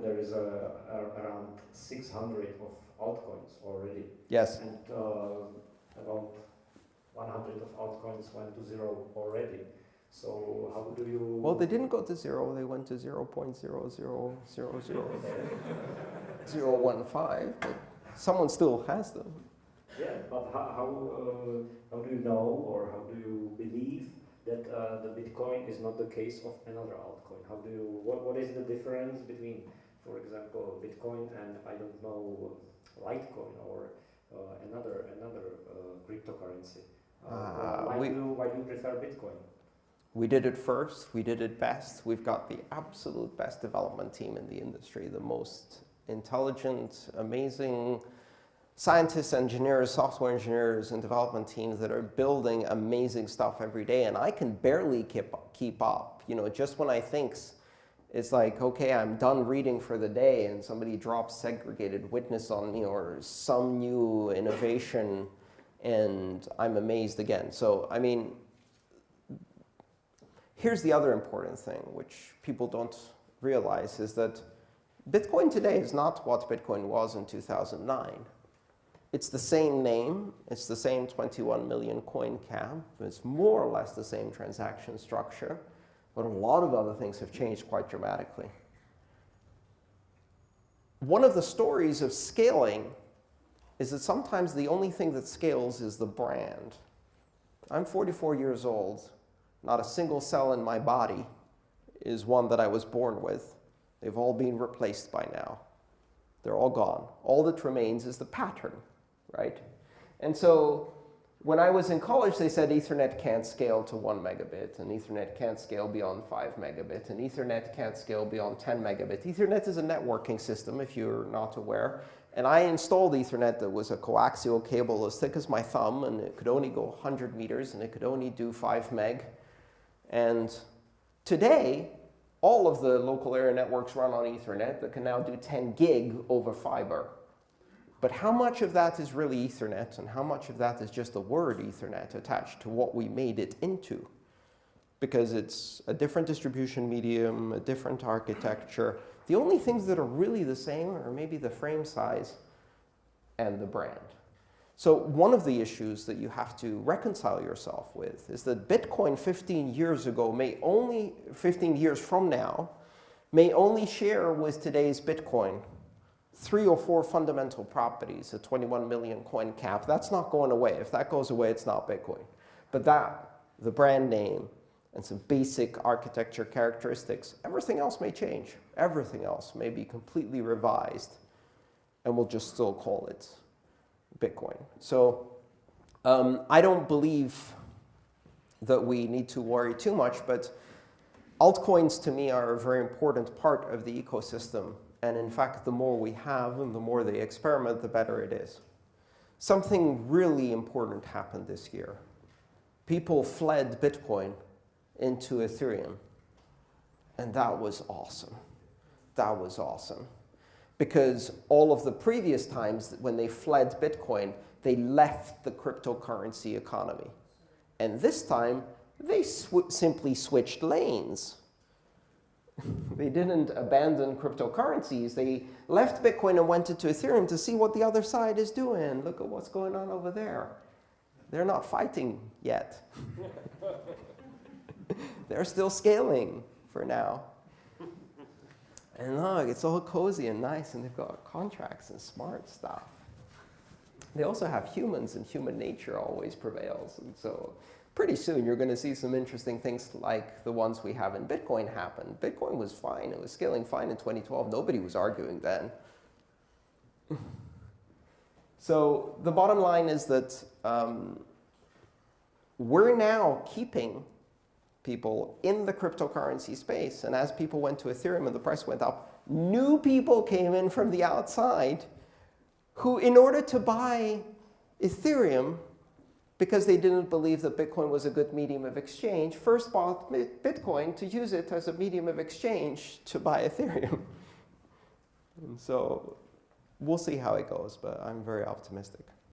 there is around 600 of altcoins already. Yes. And about 100 of altcoins went to zero already. So how do you... Well, they didn't go to zero. They went to 0.0000015, but someone still has them. Yeah, but how do you know, or how do you believe that the Bitcoin is not the case of another altcoin? How do you, what is the difference between, for example, Bitcoin and, I don't know, Litecoin or another cryptocurrency? Why do you prefer Bitcoin? We did it first, we did it best. We've got the absolute best development team in the industry, the most intelligent, amazing scientists, engineers, software engineers, and development teams that are building amazing stuff every day. And I can barely keep up. You know, just when I think it's like, okay, I'm done reading for the day, and somebody drops segregated witness on me or some new innovation, and I'm amazed again. So, I mean, here's the other important thing, which people don't realize, is that Bitcoin today is not what Bitcoin was in 2009. It's the same name, it's the same 21 million coin cap, it's more or less the same transaction structure, but a lot of other things have changed quite dramatically. One of the stories of scaling is that sometimes the only thing that scales is the brand. I'm 44 years old. Not a single cell in my body is one that I was born with. They've all been replaced by now. They're all gone. All that remains is the pattern, right? And so when I was in college, they said Ethernet can't scale to 1 megabit, and Ethernet can't scale beyond 5 megabit, and Ethernet can't scale beyond 10 megabit. Ethernet is a networking system, if you're not aware. And I installed Ethernet that was a coaxial cable as thick as my thumb, and it could only go 100 meters, and it could only do 5 meg. And today, all of the local area networks run on Ethernet that can now do 10 gig over fiber. But how much of that is really Ethernet, and how much of that is just the word Ethernet attached to what we made it into? Because it's a different distribution medium, a different architecture. The only things that are really the same are maybe the frame size and the brand. So one of the issues that you have to reconcile yourself with is that Bitcoin 15 years ago 15 years from now, may only share with today's Bitcoin 3 or 4 fundamental properties, a 21 million coin cap. That's not going away. If that goes away, it's not Bitcoin. But that, the brand name, and some basic architecture characteristics, everything else may change. Everything else may be completely revised, and we'll just still call it Bitcoin. So I don't believe that we need to worry too much, but altcoins to me are a very important part of the ecosystem. And in fact, the more we have and the more they experiment, the better it is. Something really important happened this year. People fled Bitcoin into Ethereum. And that was awesome. That was awesome. Because all of the previous times when they fled Bitcoin, they left the cryptocurrency economy. And this time, they simply switched lanes. They didn't abandon cryptocurrencies. They left Bitcoin and went into Ethereum to see what the other side is doing. Look at what's going on over there. They're not fighting yet. They're still scaling for now. And look, it's all cozy and nice, and they've got contracts and smart stuff. They also have humans, and human nature always prevails. And so pretty soon, you're going to see some interesting things like the ones we have in Bitcoin happen. Bitcoin was fine. It was scaling fine in 2012. Nobody was arguing then. So the bottom line is that we're now keeping people in the cryptocurrency space. And as people went to Ethereum and the price went up, new people came in from the outside who, in order to buy Ethereum, because they didn't believe that Bitcoin was a good medium of exchange, first bought Bitcoin to use it as a medium of exchange to buy Ethereum. And so we'll see how it goes, but I'm very optimistic.